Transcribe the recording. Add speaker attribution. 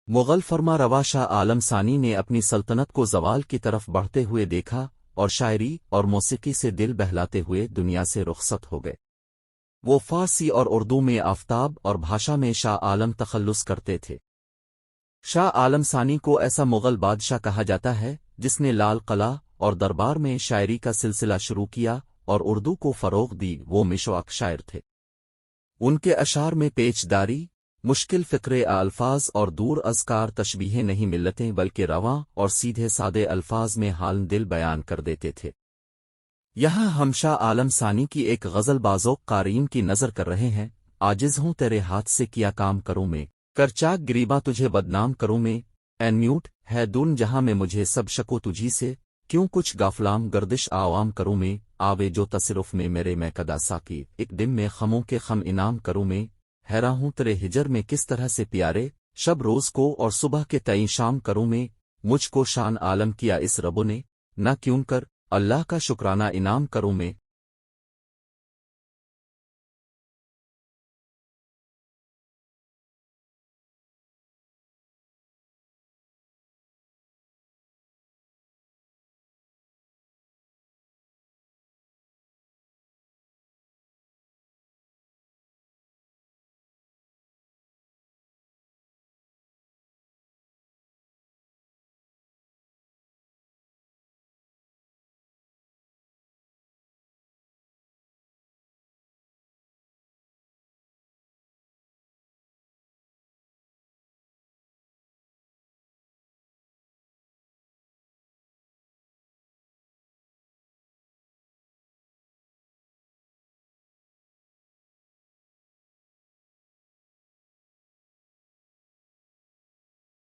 Speaker 1: मुग़ल फरमा रवा शाह आलम सानी ने अपनी सल्तनत को ज़वाल की तरफ बढ़ते हुए देखा और शायरी और मौसीकी से दिल बहलाते हुए दुनिया से रुखसत हो गए। वो फ़ारसी और उर्दू में आफ़ताब और भाषा में शाह आलम तखल्लुस करते थे। शाह आलम सानी को ऐसा मुग़ल बादशाह कहा जाता है जिसने लाल किला और दरबार में शायरी का सिलसिला शुरू किया और उर्दू को फ़रोग़ दी। वो मिशवाक शायर थे। उनके अशार में पेचदारी, मुश्किल फ़िक्रे अल्फाज और दूर अज़कार तशबीहें नहीं मिलतें बल्कि रवां और सीधे सादे अल्फाज में हाल दिल बयान कर देते थे। यहाँ हम शाह आलम सानी की एक गज़ल बाज़ोक क़ारीन की नज़र कर रहे हैं। आजिज़ हूँ तेरे हाथ से किया काम करूँ मैं, करचाक गिरीबा तुझे बदनाम करूँ मैं। एन्यूट है दून जहाँ में मुझे सब शको तुझी से, क्यों कुछ गाफलाम गर्दिश आवाम करूँ मैं। आवे जो तसरुफ़ में मेरे मैं कदा साकी, एक दिन में खमों के खम इनाम करूँ मैं। हैरां हूँ तेरे हिजर में किस तरह से प्यारे, शब रोज़ को और सुबह के तई शाम करूँ मैं। मुझको शान आलम किया इस रबो ने, न क्यों कर अल्लाह का शुक्राना इनाम करूँ मैं।